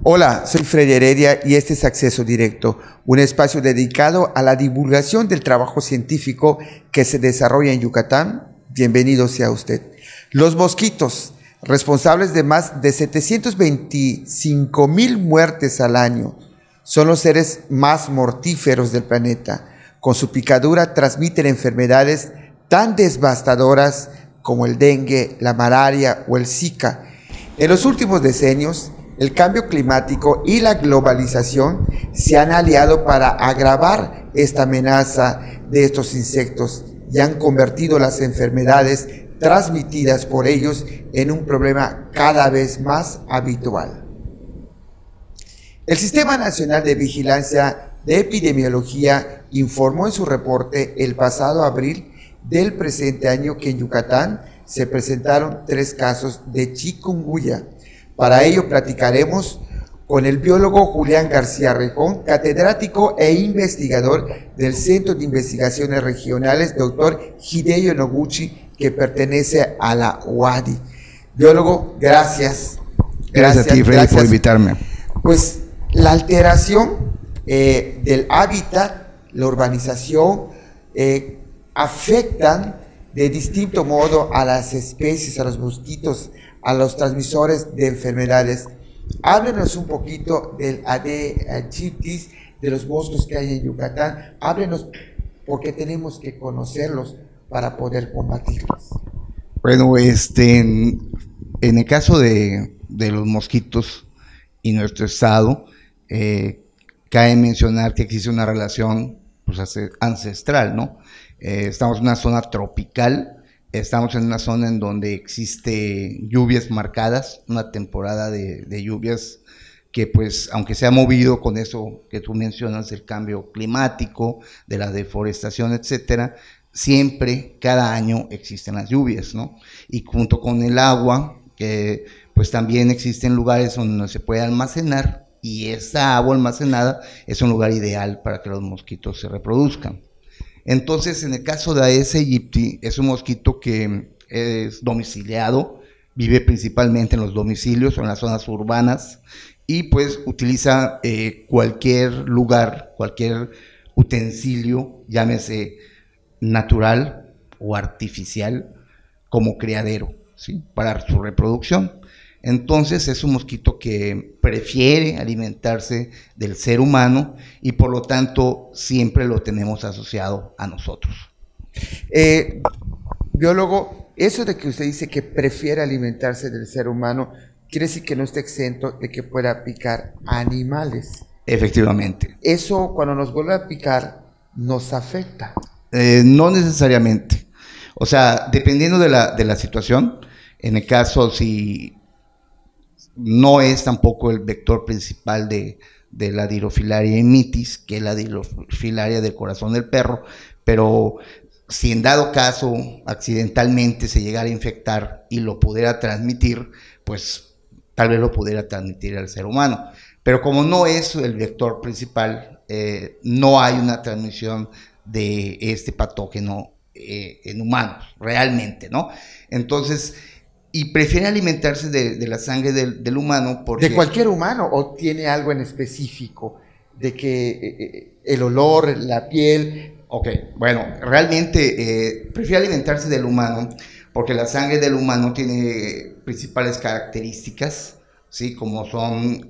Hola, soy Freddy Heredia y este es Acceso Directo, un espacio dedicado a la divulgación del trabajo científico que se desarrolla en Yucatán. Bienvenido sea usted. Los mosquitos, responsables de más de 725,000 muertes al año, son los seres más mortíferos del planeta. Con su picadura transmiten enfermedades tan devastadoras como el dengue, la malaria o el Zika. En los últimos decenios, el cambio climático y la globalización se han aliado para agravar esta amenaza de estos insectos y han convertido las enfermedades transmitidas por ellos en un problema cada vez más habitual. El Sistema Nacional de Vigilancia de Epidemiología informó en su reporte el pasado abril del presente año que en Yucatán se presentaron 3 casos de chikungunya. Para ello platicaremos con el biólogo Julián García Rejón, catedrático e investigador del Centro de Investigaciones Regionales, doctor Hideo Noguchi, que pertenece a la UADY. Biólogo, gracias. Gracias a ti, Freddy, por invitarme. Pues la alteración del hábitat, la urbanización, afectan de distinto modo a las especies, a los mosquitos, a los transmisores de enfermedades. Háblenos un poquito del Aedes aegypti, de los mosquitos que hay en Yucatán. Háblenos porque tenemos que conocerlos para poder combatirlos. Bueno, en el caso de los mosquitos y nuestro estado, cabe mencionar que existe una relación pues, ancestral, ¿no? Estamos en una zona tropical. Estamos en una zona en donde existe lluvias marcadas, una temporada de lluvias que pues aunque se ha movido con eso que tú mencionas, el cambio climático, de la deforestación, etcétera, siempre, cada año existen las lluvias, ¿no? Y junto con el agua, pues también existen lugares donde no se puede almacenar y esa agua almacenada es un lugar ideal para que los mosquitos se reproduzcan. Entonces, en el caso de Aedes aegypti, es un mosquito que es domiciliado, vive principalmente en los domicilios o en las zonas urbanas y pues utiliza cualquier lugar, cualquier utensilio, llámese natural o artificial, como criadero, ¿sí? Para su reproducción. Entonces es un mosquito que prefiere alimentarse del ser humano y por lo tanto siempre lo tenemos asociado a nosotros. Biólogo, eso de que usted dice que prefiere alimentarse del ser humano, quiere decir que no está exento de que pueda picar animales. Efectivamente. Eso cuando nos vuelve a picar nos afecta. No necesariamente. O sea, dependiendo de la situación, en el caso si no es tampoco el vector principal de la Dirofilaria mitis, que es la Dirofilaria del corazón del perro, pero si en dado caso accidentalmente se llegara a infectar y lo pudiera transmitir, pues tal vez lo pudiera transmitir al ser humano. Pero como no es el vector principal, no hay una transmisión de este patógeno en humanos, realmente, ¿no? Entonces, y prefiere alimentarse de la sangre del humano porque... ¿De cualquier humano o tiene algo en específico? De que el olor, la piel... Ok, bueno, realmente prefiere alimentarse del humano porque la sangre del humano tiene principales características, ¿sí? Como son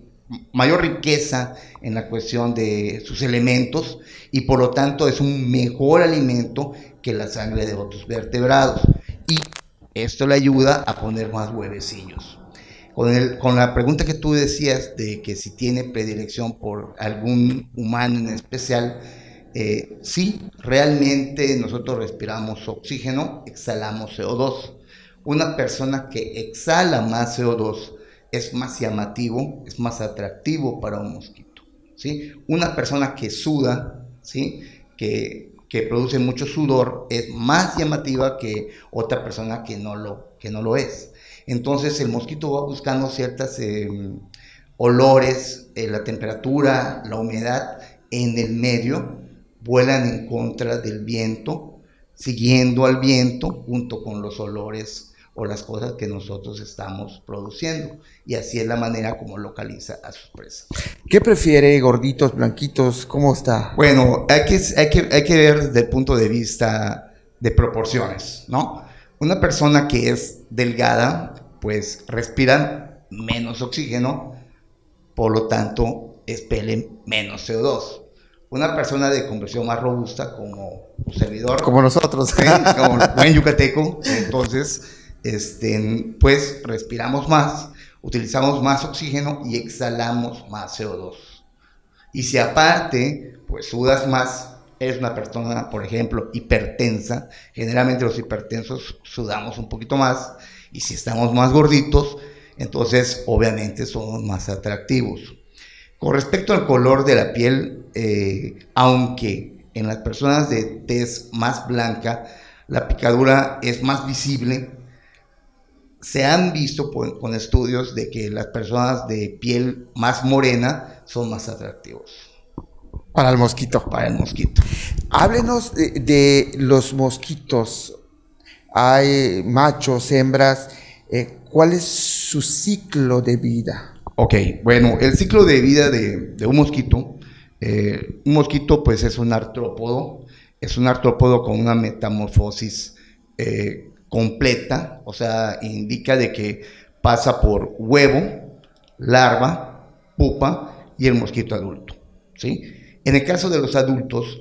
mayor riqueza en la cuestión de sus elementos y por lo tanto es un mejor alimento que la sangre de otros vertebrados. Y esto le ayuda a poner más huevecillos. Con la pregunta que tú decías de que si tiene predilección por algún humano en especial, sí, realmente nosotros respiramos oxígeno, exhalamos CO2. Una persona que exhala más CO2 es más llamativo, es más atractivo para un mosquito, ¿sí? Una persona que suda, ¿sí? que produce mucho sudor es más llamativa que otra persona que no lo es. Entonces el mosquito va buscando ciertas olores, la temperatura, la humedad en el medio, vuelan en contra del viento, siguiendo al viento junto con los olores o las cosas que nosotros estamos produciendo. Y así es la manera como localiza a sus presas. ¿Qué prefiere, gorditos, blanquitos? ¿Cómo está? Bueno, hay que ver desde el punto de vista de proporciones, ¿no? Una persona que es delgada, pues respira menos oxígeno, por lo tanto expelen menos CO2. Una persona de complexión más robusta, como un servidor, como nosotros, ¿sí? Como buen yucateco, entonces, pues respiramos más, utilizamos más oxígeno y exhalamos más CO2. Y si aparte, pues sudas más, eres una persona, por ejemplo, hipertensa, generalmente los hipertensos sudamos un poquito más, y si estamos más gorditos, entonces obviamente somos más atractivos. Con respecto al color de la piel, aunque en las personas de tez más blanca la picadura es más visible, se han visto con estudios de que las personas de piel más morena son más atractivos. Para el mosquito. Para el mosquito. Háblenos de los mosquitos. Hay machos, hembras. ¿Cuál es su ciclo de vida? Ok, bueno, el ciclo de vida de un mosquito pues es un artrópodo con una metamorfosis completa, o sea, indica de que pasa por huevo, larva, pupa y el mosquito adulto, ¿sí? En el caso de los adultos,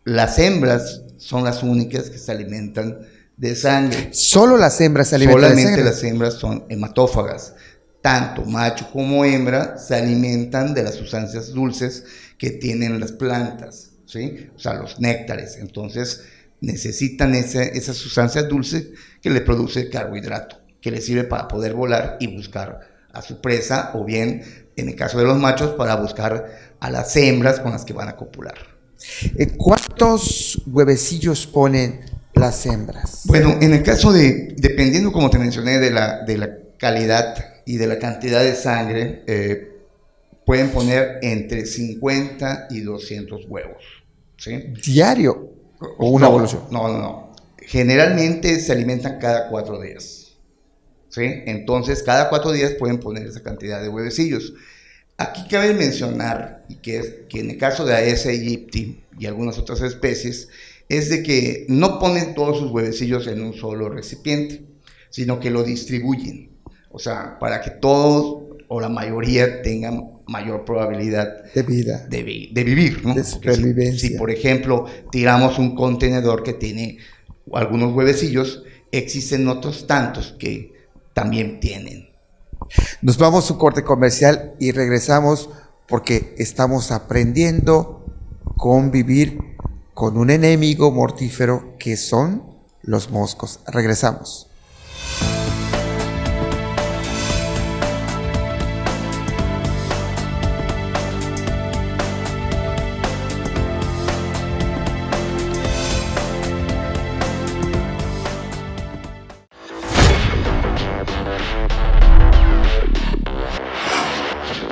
las hembras son las únicas que se alimentan de sangre. ¿Solo las hembras se alimentan de sangre? Solamente las hembras son hematófagas. Tanto macho como hembra se alimentan de las sustancias dulces que tienen las plantas, ¿sí? O sea, los néctares. Entonces necesitan esas sustancias dulces que le produce el carbohidrato, que les sirve para poder volar y buscar a su presa, o bien, en el caso de los machos, para buscar a las hembras con las que van a copular. ¿Cuántos huevecillos ponen las hembras? Bueno, en el caso dependiendo, como te mencioné, de la calidad y de la cantidad de sangre, pueden poner entre 50 y 200 huevos, ¿sí? ¿Diario? ¿O una evolución? No. Generalmente se alimentan cada 4 días, ¿sí? Entonces, cada 4 días pueden poner esa cantidad de huevecillos. Aquí cabe mencionar, que en el caso de Aedes aegypti y algunas otras especies, es de que no ponen todos sus huevecillos en un solo recipiente, sino que lo distribuyen. O sea, para que todos o la mayoría tengan mayor probabilidad de vida, de vivir, ¿no? De supervivencia. Si, por ejemplo, tiramos un contenedor que tiene algunos huevecillos, existen otros tantos que también tienen. Nos vamos a un corte comercial y regresamos porque estamos aprendiendo a convivir con un enemigo mortífero que son los moscos. Regresamos.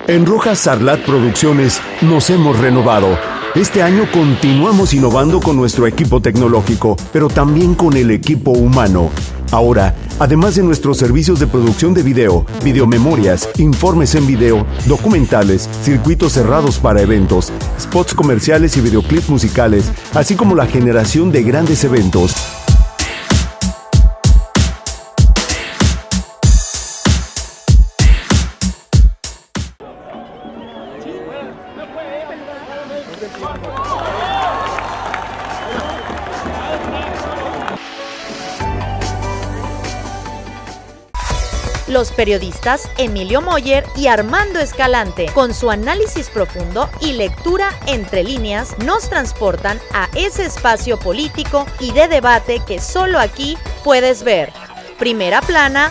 En Rojas Sarlat Producciones nos hemos renovado. Este año continuamos innovando con nuestro equipo tecnológico, pero también con el equipo humano. Ahora, además de nuestros servicios de producción de video, videomemorias, informes en video, documentales, circuitos cerrados para eventos, spots comerciales y videoclips musicales, así como la generación de grandes eventos. Los periodistas Emilio Moller y Armando Escalante, con su análisis profundo y lectura entre líneas, nos transportan a ese espacio político y de debate que solo aquí puedes ver. Primera Plana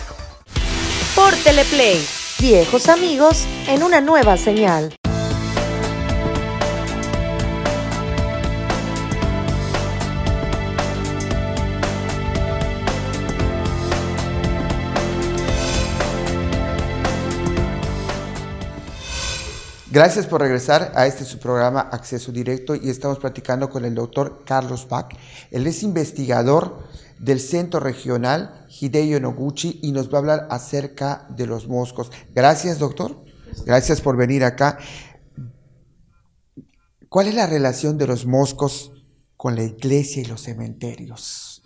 por Teleplay. Viejos amigos en una nueva señal. Gracias por regresar a su programa Acceso Directo y estamos platicando con el doctor Carlos Bach. Él es investigador del Centro Regional Hideo Noguchi y nos va a hablar acerca de los moscos. Gracias, doctor. Gracias por venir acá. ¿Cuál es la relación de los moscos con la iglesia y los cementerios?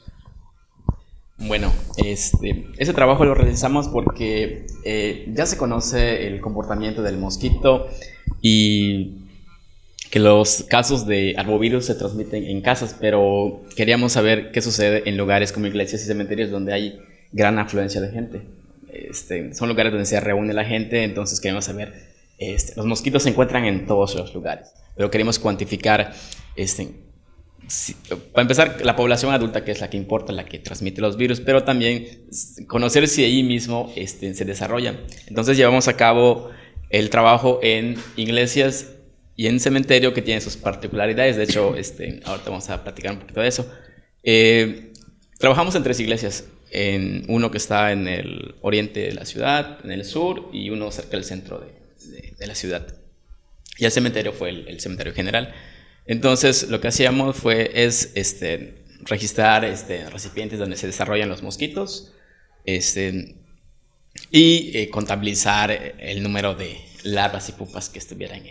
Bueno, ese trabajo lo realizamos porque ya se conoce el comportamiento del mosquito y que los casos de arbovirus se transmiten en casas, pero queríamos saber qué sucede en lugares como iglesias y cementerios donde hay gran afluencia de gente. Son lugares donde se reúne la gente, entonces queremos saber, los mosquitos se encuentran en todos los lugares, pero queremos cuantificar, para empezar, la población adulta, que es la que importa, la que transmite los virus, pero también conocer si ahí mismo se desarrollan. Entonces llevamos a cabo el trabajo en iglesias y en cementerio, que tiene sus particularidades. De hecho, ahorita vamos a platicar un poquito de eso. Trabajamos en 3 iglesias, en uno que está en el oriente de la ciudad, en el sur, y uno cerca del centro de la ciudad. Y el cementerio fue el cementerio general. Entonces, lo que hacíamos es registrar recipientes donde se desarrollan los mosquitos, y contabilizar el número de larvas y pupas que estuvieran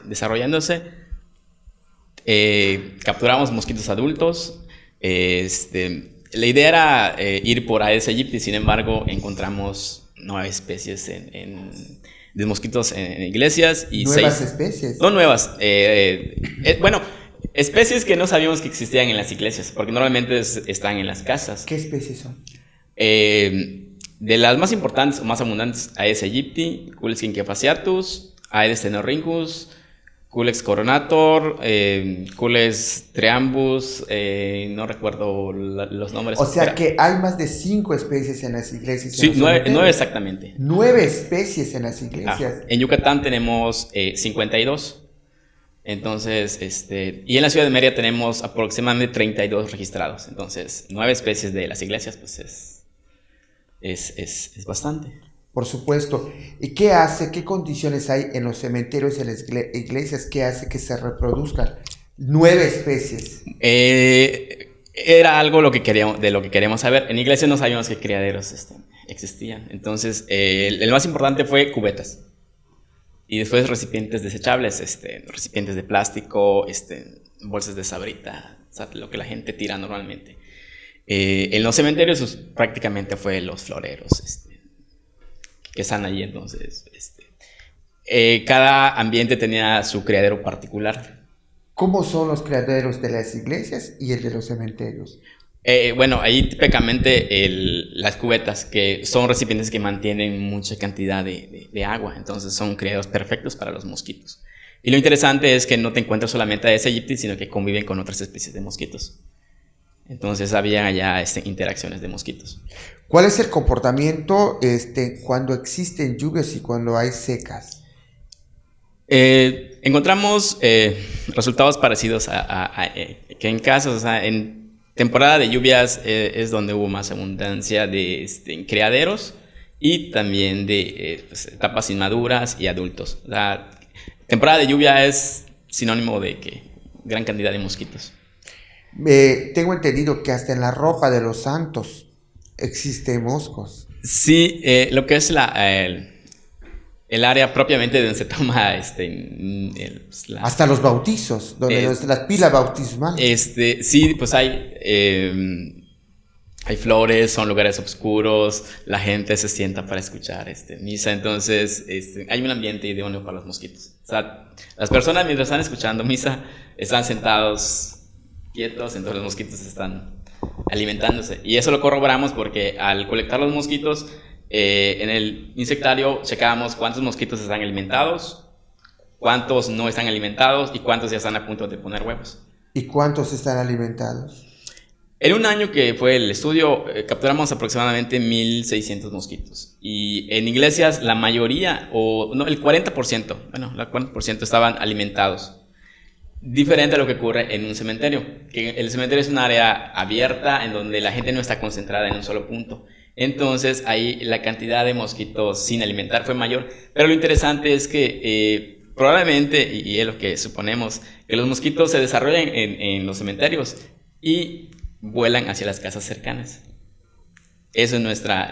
desarrollándose. Capturamos mosquitos adultos. La idea era ir por Aedes aegypti, sin embargo encontramos 9 especies de mosquitos en iglesias y ¿Nuevas 6 especies? no nuevas, bueno, especies que no sabíamos que existían en las iglesias, porque normalmente están en las casas. ¿Qué especies son? De las más importantes o más abundantes, Aedes aegypti, Culex quinquefasciatus, Aedes tenorrhynchus, Culex coronator, Culex treambus, no recuerdo los nombres. O sea que hay más de 5 especies en las iglesias. Sí, 9 exactamente. 9 especies en las iglesias. En Yucatán tenemos 52. Entonces, y en la ciudad de Mérida tenemos aproximadamente 32 registrados. Entonces, 9 especies de las iglesias, pues es bastante. Por supuesto. ¿Y qué hace, qué condiciones hay en los cementerios y en las iglesias que hace que se reproduzcan 9 especies? Era algo de lo que queríamos saber. En iglesias no sabíamos que criaderos existían. Entonces, el más importante fue cubetas. Y después recipientes desechables, recipientes de plástico, bolsas de sabrita, o sea, lo que la gente tira normalmente. En los cementerios pues, prácticamente fue los floreros, que están allí. Entonces, cada ambiente tenía su criadero particular. ¿Cómo son los criaderos de las iglesias y el de los cementerios? Bueno, ahí típicamente las cubetas, que son recipientes que mantienen mucha cantidad de agua, entonces son criaderos perfectos para los mosquitos. Y lo interesante es que no te encuentras solamente Aedes aegypti, sino que conviven con otras especies de mosquitos. Entonces había allá interacciones de mosquitos. ¿Cuál es el comportamiento cuando existen lluvias y cuando hay secas? Encontramos resultados parecidos que en casos, o sea, en temporada de lluvias es donde hubo más abundancia de criaderos y también de etapas inmaduras y adultos. La temporada de lluvia es sinónimo de que gran cantidad de mosquitos. Tengo entendido que hasta en la ropa de los santos existen moscos. Sí, lo que es el área propiamente donde se toma hasta los bautizos, donde las pilas bautismales. Sí, pues hay flores, son lugares oscuros, la gente se sienta para escuchar misa, entonces hay un ambiente idóneo para los mosquitos. O sea, las personas mientras están escuchando misa están sentados quietos, entonces los mosquitos están alimentándose. Y eso lo corroboramos porque al colectar los mosquitos en el insectario checábamos cuántos mosquitos están alimentados, cuántos no están alimentados y cuántos ya están a punto de poner huevos. ¿Y cuántos están alimentados? En un año que fue el estudio, capturamos aproximadamente 1,600 mosquitos. Y en iglesias la mayoría, el 40%, bueno, el 40% estaban alimentados. Diferente a lo que ocurre en un cementerio, que el cementerio es un área abierta en donde la gente no está concentrada en un solo punto. Entonces ahí la cantidad de mosquitos sin alimentar fue mayor, pero lo interesante es que probablemente, y es lo que suponemos, que los mosquitos se desarrollan en los cementerios y vuelan hacia las casas cercanas. Eso es nuestra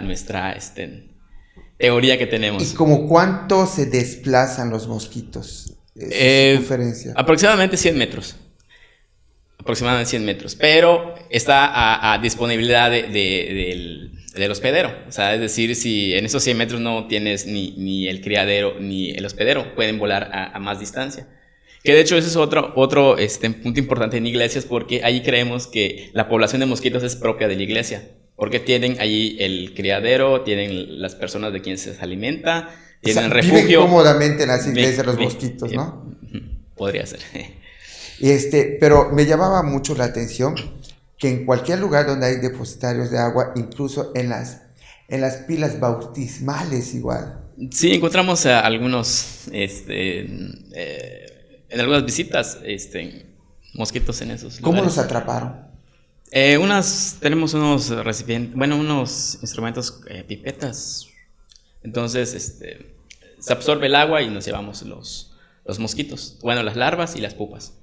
teoría que tenemos. ¿Y como cuánto se desplazan los mosquitos? Diferencia. Aproximadamente 100 metros. Aproximadamente 100 metros. Pero está a disponibilidad del hospedero. O sea, es decir, si en esos 100 metros no tienes ni el criadero ni el hospedero, pueden volar a más distancia. Que de hecho ese es otro punto importante en iglesias, porque ahí creemos que la población de mosquitos es propia de la iglesia. Porque tienen ahí el criadero, tienen las personas de quienes se alimenta, tienen el refugio. Viven cómodamente en las iglesias los mosquitos, ¿no? Podría ser. Pero me llamaba mucho la atención que en cualquier lugar donde hay depositarios de agua, incluso en las pilas bautismales igual. Sí, encontramos algunos, en algunas visitas, mosquitos en esos lugares. ¿Cómo los atraparon? Tenemos unos recipientes, unos instrumentos, pipetas. Entonces, se absorbe el agua y nos llevamos los mosquitos. Bueno, las larvas y las pupas.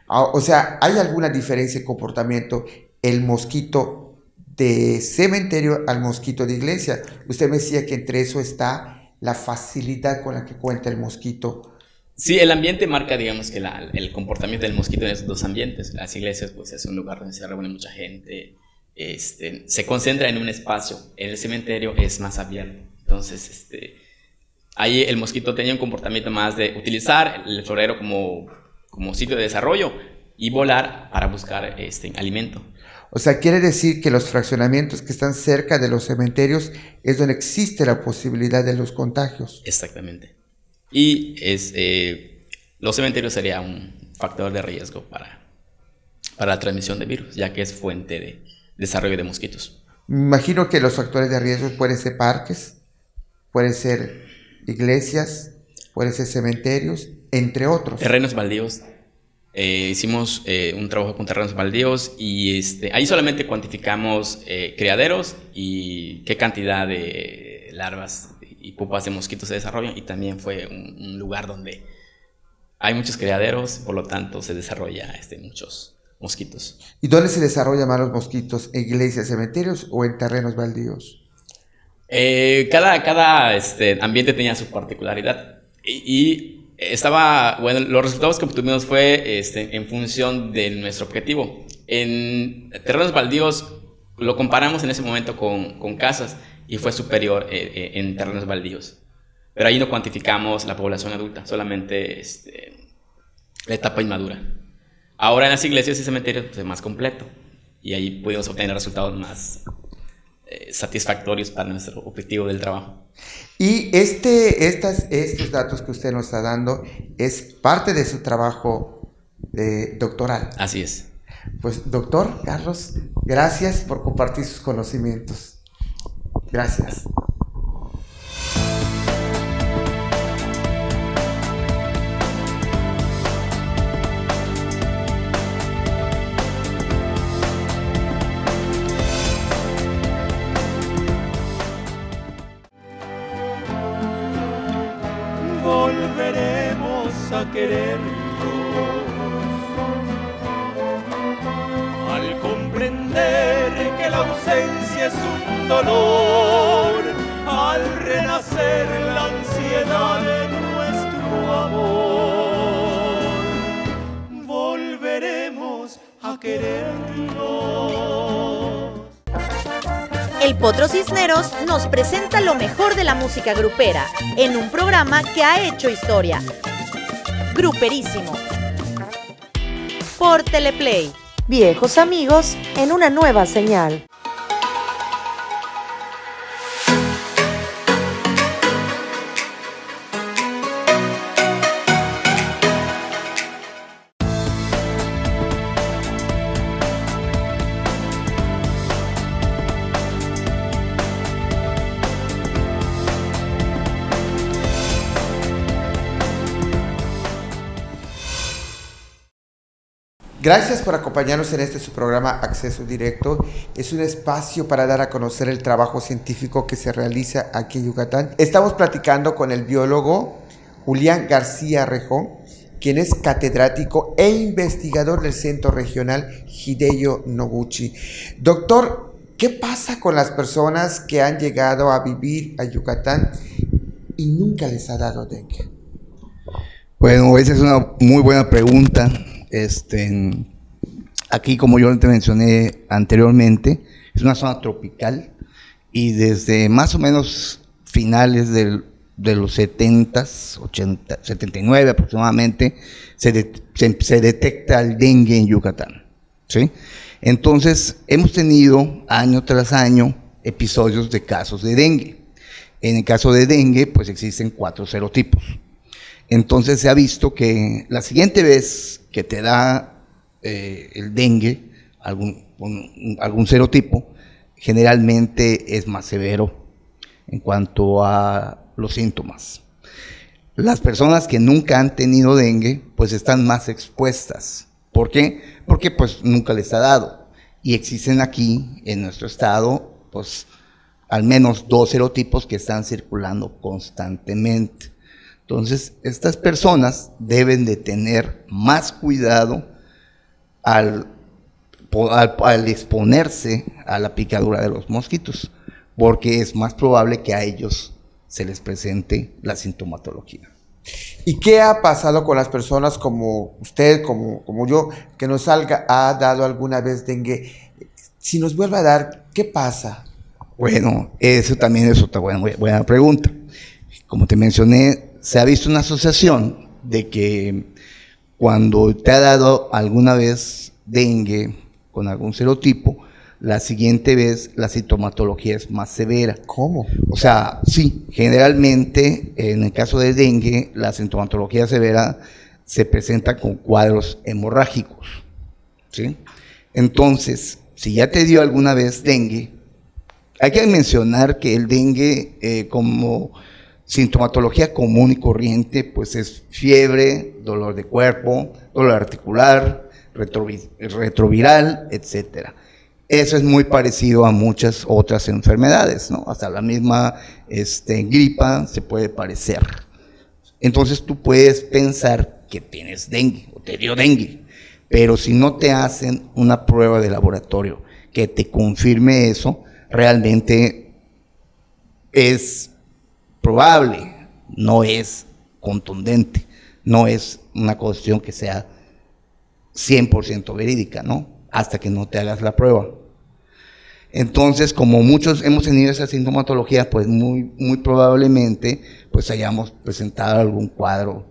O sea, ¿hay alguna diferencia en comportamiento el mosquito de cementerio al mosquito de iglesia? Usted me decía que entre eso está la facilidad con la que cuenta el mosquito. Sí, el ambiente marca, digamos, que el comportamiento del mosquito en esos dos ambientes. Las iglesias, pues, es un lugar donde se reúne mucha gente, se concentra en un espacio. En el cementerio es más abierto. Entonces, ahí el mosquito tenía un comportamiento más de utilizar el florero como sitio de desarrollo y volar para buscar alimento. O sea, quiere decir que los fraccionamientos que están cerca de los cementerios es donde existe la posibilidad de los contagios. Exactamente. Y los cementerios sería un factor de riesgo para la transmisión de virus, ya que es fuente de desarrollo de mosquitos. Me imagino que los factores de riesgo pueden ser parques, pueden ser iglesias, pueden ser cementerios, entre otros. Terrenos baldíos. Hicimos un trabajo con terrenos baldíos y ahí solamente cuantificamos criaderos y qué cantidad de larvas y pupas de mosquitos se desarrollan, y también fue un lugar donde hay muchos criaderos, por lo tanto se desarrolla muchos mosquitos. ¿Y dónde se desarrollan más los mosquitos? ¿En iglesias, cementerios o en terrenos baldíos? Cada ambiente tenía su particularidad y los resultados que obtuvimos fue en función de nuestro objetivo. En terrenos baldíos lo comparamos en ese momento con casas y fue superior en terrenos baldíos. Pero ahí no cuantificamos la población adulta, solamente la etapa inmadura. Ahora en las iglesias y cementerios pues, es más completo y ahí pudimos obtener resultados más satisfactorios para nuestro objetivo del trabajo. Y estos datos que usted nos está dando es parte de su trabajo doctoral. Así es. Pues doctor Carlos, gracias por compartir sus conocimientos. Gracias. Volveremos a querernos al comprender que la ausencia es un dolor, al renacer la ansiedad de nuestro amor. Volveremos a querernos. El Potro Cisneros nos presenta lo mejor de la música grupera en un programa que ha hecho historia. Gruperísimo. Por Teleplay. Viejos amigos en una nueva señal. Gracias por acompañarnos en su programa Acceso Directo. Es un espacio para dar a conocer el trabajo científico que se realiza aquí en Yucatán. Estamos platicando con el biólogo Julián García Rejón, quien es catedrático e investigador del Centro Regional Hideo Noguchi. Doctor, ¿qué pasa con las personas que han llegado a vivir a Yucatán y nunca les ha dado dengue? Bueno, esa es una muy buena pregunta. Aquí, como yo te mencioné anteriormente, es una zona tropical y desde más o menos finales de los 70s, 80, 79 aproximadamente, se detecta el dengue en Yucatán, ¿sí? Entonces, hemos tenido año tras año episodios de casos de dengue. En el caso de dengue, pues existen 4 serotipos. Entonces, se ha visto que la siguiente vez que te da el dengue, algún serotipo, generalmente es más severo en cuanto a los síntomas. Las personas que nunca han tenido dengue, pues están más expuestas. ¿Por qué? Porque pues nunca les ha dado. Y existen aquí, en nuestro estado, pues al menos 2 serotipos que están circulando constantemente. Entonces, estas personas deben de tener más cuidado al exponerse a la picadura de los mosquitos, porque es más probable que a ellos se les presente la sintomatología. ¿Y qué ha pasado con las personas como usted, como yo, que nos ha dado alguna vez dengue? Si nos vuelve a dar, ¿qué pasa? Bueno, eso también es otra buena pregunta. Como te mencioné, se ha visto una asociación de que cuando te ha dado alguna vez dengue con algún serotipo, la siguiente vez la sintomatología es más severa. ¿Cómo? O sea, sí, generalmente en el caso de dengue, la sintomatología severa se presenta con cuadros hemorrágicos, ¿sí? Entonces, si ya te dio alguna vez dengue, hay que mencionar que el dengue como sintomatología común y corriente, pues es fiebre, dolor de cuerpo, dolor articular, retroviral, etcétera. Eso es muy parecido a muchas otras enfermedades, ¿no? Hasta la misma gripa se puede parecer. Entonces tú puedes pensar que tienes dengue o te dio dengue, pero si no te hacen una prueba de laboratorio que te confirme eso, realmente es probable, no es contundente, no es una cuestión que sea 100% verídica, ¿no? Hasta que no te hagas la prueba. Entonces, como muchos hemos tenido esa sintomatología, pues muy probablemente pues hayamos presentado algún cuadro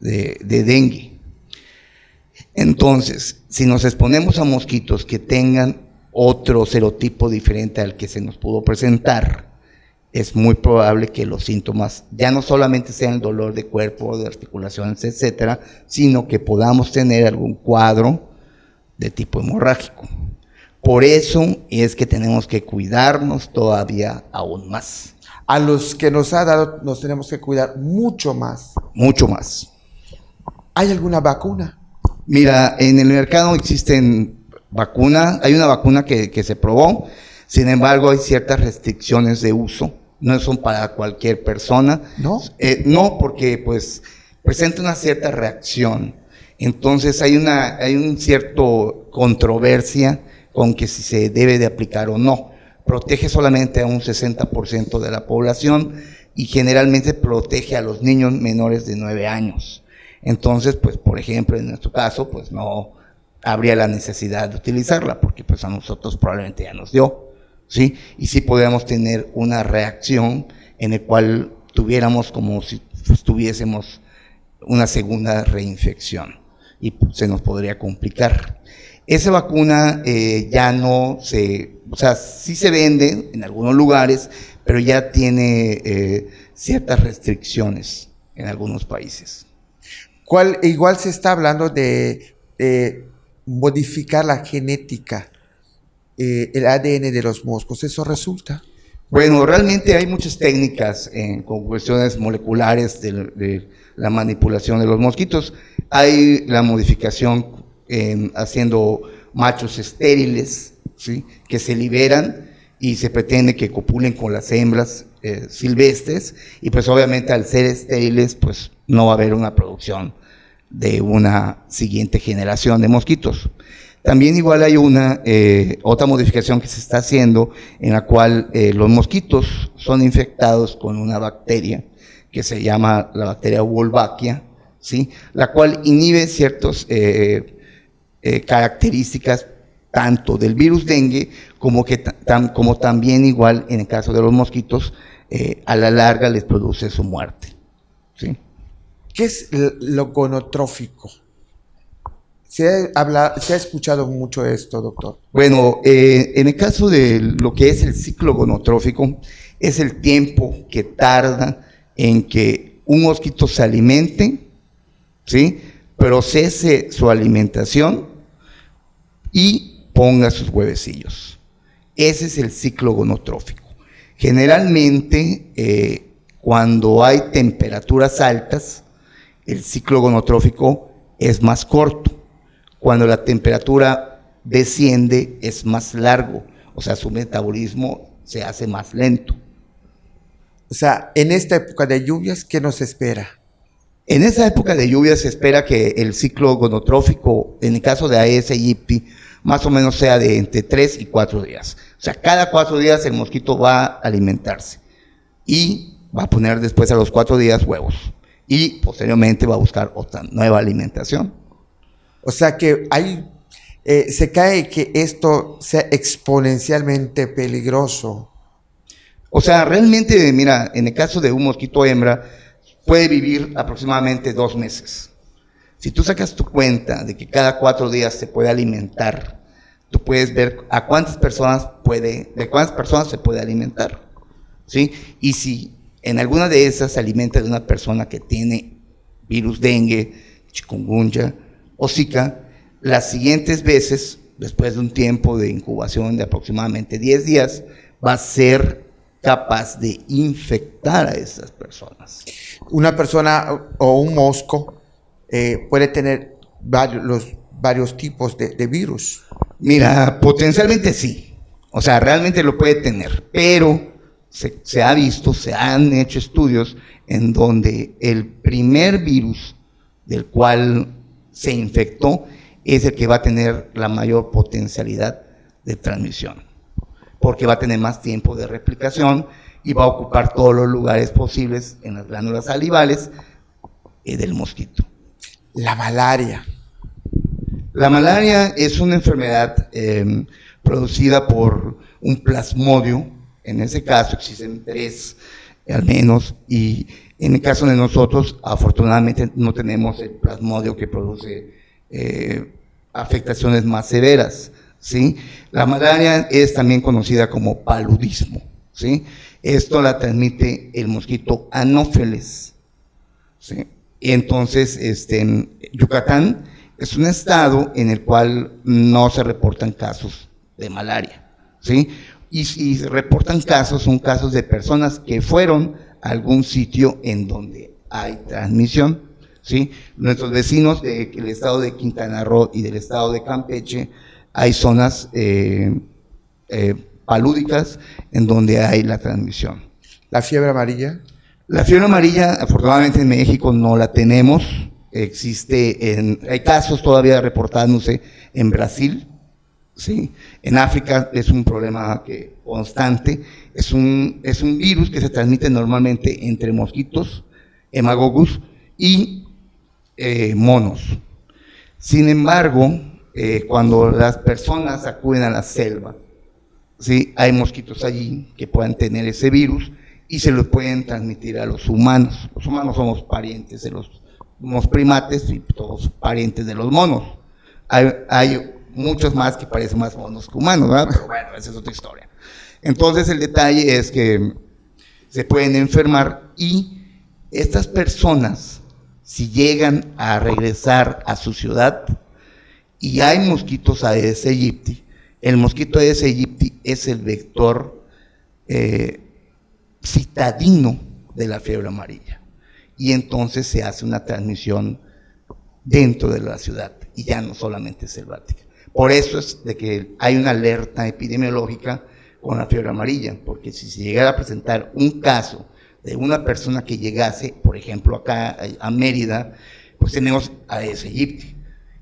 de dengue. Entonces, si nos exponemos a mosquitos que tengan otro serotipo diferente al que se nos pudo presentar, es muy probable que los síntomas ya no solamente sean el dolor de cuerpo, de articulaciones, etcétera, sino que podamos tener algún cuadro de tipo hemorrágico. Por eso es que tenemos que cuidarnos todavía aún más. A los que nos ha dado nos tenemos que cuidar mucho más. Mucho más. ¿Hay alguna vacuna? Mira, en el mercado existen vacunas, hay una vacuna que se probó, sin embargo hay ciertas restricciones de uso, no son para cualquier persona. ¿No? No, porque pues presenta una cierta reacción. Entonces hay un cierto controversia con que si se debe de aplicar o no. Protege solamente a un 60% de la población y generalmente protege a los niños menores de 9 años. Entonces, pues, por ejemplo, en nuestro caso, pues no habría la necesidad de utilizarla, porque pues a nosotros probablemente ya nos dio, ¿sí? Y sí podríamos tener una reacción en la cual tuviéramos como si tuviésemos una segunda reinfección y se nos podría complicar. Esa vacuna ya no o sea, sí se vende en algunos lugares, pero ya tiene ciertas restricciones en algunos países. Igual se está hablando de modificar la genética, el ADN de los moscos. ¿Eso resulta? Bueno, realmente hay muchas técnicas con cuestiones moleculares de la manipulación de los mosquitos. Hay la modificación haciendo machos estériles, ¿sí?, que se liberan y se pretende que copulen con las hembras silvestres, y pues obviamente al ser estériles pues no va a haber una producción de una siguiente generación de mosquitos. También igual hay otra modificación que se está haciendo en la cual los mosquitos son infectados con una bacteria que se llama la bacteria Wolbachia, ¿sí? La cual inhibe ciertas características tanto del virus dengue como también igual en el caso de los mosquitos, a la larga les produce su muerte, ¿sí? ¿Qué es lo gonotrófico? Se ha escuchado mucho esto, doctor. Bueno, en el caso de lo que es el ciclo gonotrófico, es el tiempo que tarda en que un mosquito se alimente, ¿sí? Procese su alimentación y ponga sus huevecillos. Ese es el ciclo gonotrófico. Generalmente, cuando hay temperaturas altas, el ciclo gonotrófico es más corto. Cuando la temperatura desciende, es más largo. O sea, su metabolismo se hace más lento. O sea, en esta época de lluvias, ¿qué nos espera? En esa época de lluvias se espera que el ciclo gonotrófico, en el caso de Aedes aegypti, más o menos sea de entre 3 y 4 días. O sea, cada 4 días el mosquito va a alimentarse y va a poner después a los 4 días huevos y posteriormente va a buscar otra nueva alimentación. O sea que se cae que esto sea exponencialmente peligroso. O sea, realmente, mira, en el caso de un mosquito hembra, puede vivir aproximadamente 2 meses. Si tú sacas tu cuenta de que cada 4 días se puede alimentar, tú puedes ver de cuántas personas se puede alimentar, ¿sí? Y si en alguna de esas se alimenta de una persona que tiene virus dengue, chikungunya o Zika, las siguientes veces, después de un tiempo de incubación de aproximadamente 10 días, va a ser capaz de infectar a esas personas. Una persona o un mosco puede tener varios tipos de virus. Mira, potencialmente sí, o sea, realmente lo puede tener, pero se han hecho estudios en donde el primer virus del cual se infectó es el que va a tener la mayor potencialidad de transmisión, porque va a tener más tiempo de replicación y va a ocupar todos los lugares posibles en las glándulas salivales del mosquito. La malaria. La malaria es una enfermedad producida por un plasmodio. En ese caso existen 3 al menos, y en el caso de nosotros, afortunadamente no tenemos el plasmodio que produce afectaciones más severas, ¿sí? La malaria es también conocida como paludismo, ¿sí? Esto la transmite el mosquito Anófeles, ¿sí? Y entonces, en Yucatán es un estado en el cual no se reportan casos de malaria, ¿sí? Y si se reportan casos, son casos de personas que fueron a algún sitio en donde hay transmisión, ¿sí? Nuestros vecinos del estado de Quintana Roo y del estado de Campeche, hay zonas palúdicas en donde hay la transmisión. ¿La fiebre amarilla? La fiebre amarilla, afortunadamente en México no la tenemos. Hay casos todavía reportándose en Brasil, ¿sí? En África es un problema constante. Es un virus que se transmite normalmente entre mosquitos, hemagogus y monos. Sin embargo, cuando las personas acuden a la selva, ¿sí? Hay mosquitos allí que puedan tener ese virus y se lo pueden transmitir a los humanos. Los humanos somos parientes de los primates y todos parientes de los monos. Hay muchos más que parecen más monos que humanos, ¿verdad? Pero bueno, esa es otra historia. Entonces el detalle es que se pueden enfermar y estas personas, si llegan a regresar a su ciudad y hay mosquitos Aedes aegypti, el mosquito Aedes aegypti es el vector citadino de la fiebre amarilla, y entonces se hace una transmisión dentro de la ciudad y ya no solamente selvática. Por eso es de que hay una alerta epidemiológica con la fiebre amarilla, porque si se llegara a presentar un caso de una persona que llegase, por ejemplo acá a Mérida, pues tenemos Aedes aegypti.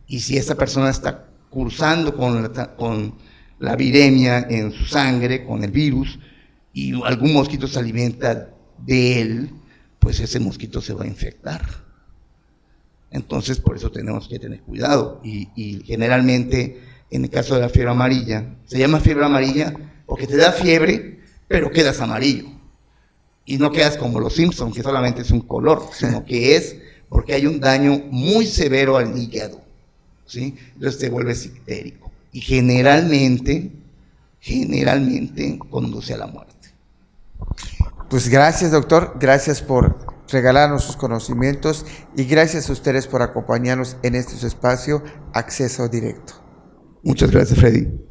Y si esta persona está cursando con la viremia en su sangre, con el virus, y algún mosquito se alimenta de él, pues ese mosquito se va a infectar. Entonces, por eso tenemos que tener cuidado. Y generalmente, en el caso de la fiebre amarilla, se llama fiebre amarilla porque te da fiebre, pero quedas amarillo. Y no quedas como los Simpsons, que solamente es un color, sino que es porque hay un daño muy severo al hígado, ¿sí? Entonces te vuelves ictérico. Y generalmente conduce a la muerte. Pues gracias, doctor, gracias por regalarnos sus conocimientos y gracias a ustedes por acompañarnos en este espacio Acceso Directo. Muchas gracias, Freddy.